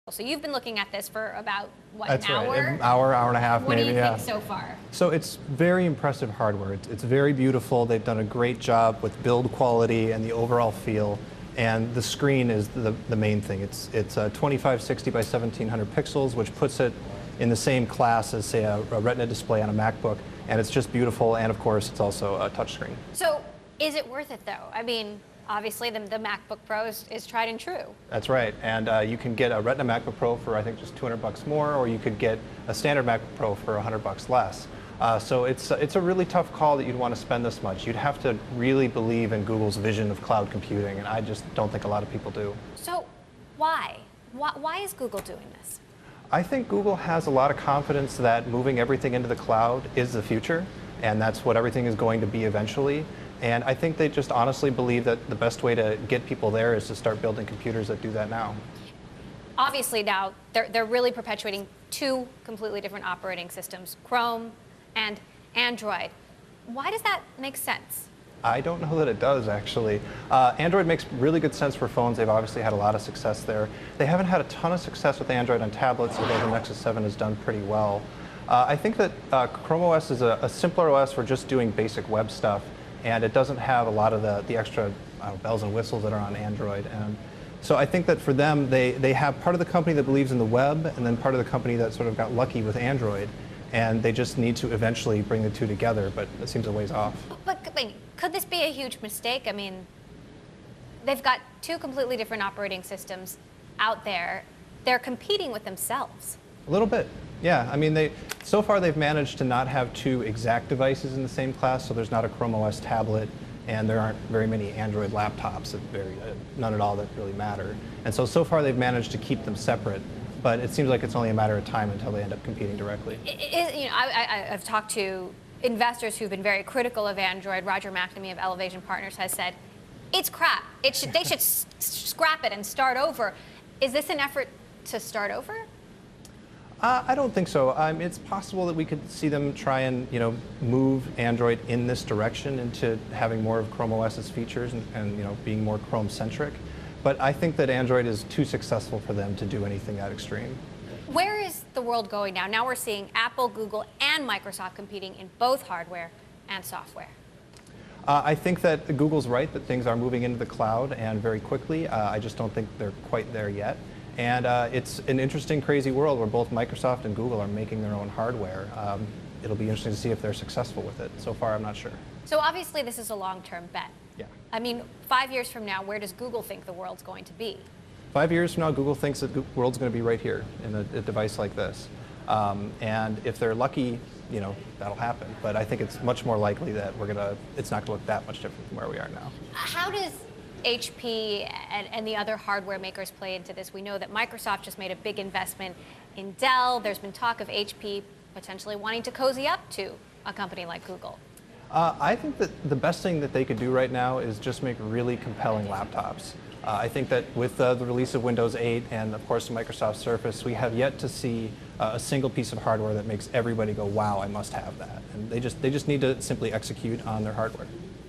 So you've been looking at this for about, what, That's an hour? right, an hour and a half, what maybe. What do you yeah. think so far? So it's very impressive hardware. It's very beautiful. They've done a great job with build quality and the overall feel. And the screen is the main thing. It's 2560 by 1700 pixels, which puts it in the same class as, say, a Retina display on a MacBook. And it's just beautiful. And of course, it's also a touchscreen. So is it worth it, though? I mean, obviously, the MacBook Pro is tried and true. That's right, and you can get a Retina MacBook Pro for I think just $200 more, or you could get a standard MacBook Pro for $100 less. So it's a really tough call that you'd want to spend this much. You'd have to really believe in Google's vision of cloud computing, and I just don't think a lot of people do. So why? Why is Google doing this? I think Google has a lot of confidence that moving everything into the cloud is the future, and that's what everything is going to be eventually. And I think they just honestly believe that the best way to get people there is to start building computers that do that now. Obviously now, they're really perpetuating two completely different operating systems, Chrome and Android. Why does that make sense? I don't know that it does, actually. Android makes really good sense for phones. They've obviously had a lot of success there. They haven't had a ton of success with Android on tablets, although the Nexus 7 has done pretty well. I think that Chrome OS is a simpler OS for just doing basic web stuff, and it doesn't have a lot of the extra bells and whistles that are on Android. And so I think that for them, they have part of the company that believes in the web, and then part of the company that sort of got lucky with Android, and they just need to eventually bring the two together, but it seems a ways off. But could this be a huge mistake? I mean, they've got two completely different operating systems out there. They're competing with themselves. A little bit. Yeah, I mean, so far they've managed to not have two exact devices in the same class, so there's not a Chrome OS tablet, and there aren't very many Android laptops, none at all that really matter. And so far they've managed to keep them separate, but it seems like it's only a matter of time until they end up competing directly. I've talked to investors who've been very critical of Android. Roger McNamee of Elevation Partners has said, it's crap. They should scrap it and start over. Is this an effort to start over? I don't think so. It's possible that we could see them try and move Android in this direction into having more of Chrome OS's features and being more Chrome-centric. But I think that Android is too successful for them to do anything that extreme. Where is the world going now? Now we're seeing Apple, Google, and Microsoft competing in both hardware and software. I think that Google's right that things are moving into the cloud and very quickly. I just don't think they're quite there yet. And it's an interesting, crazy world where both Microsoft and Google are making their own hardware. It'll be interesting to see if they're successful with it. So far, I'm not sure. So obviously, this is a long-term bet. Yeah. I mean, 5 years from now, where does Google think the world's going to be? 5 years from now, Google thinks that the world's going to be right here in a device like this. And if they're lucky, that'll happen. But I think it's much more likely that it's not going to look that much different from where we are now. How does HP and the other hardware makers play into this? We know that Microsoft just made a big investment in Dell. There's been talk of HP potentially wanting to cozy up to a company like Google. I think that the best thing that they could do right now is just make really compelling laptops. I think that with the release of Windows 8 and, of course, the Microsoft Surface, we have yet to see a single piece of hardware that makes everybody go, wow, I must have that. And they just need to simply execute on their hardware.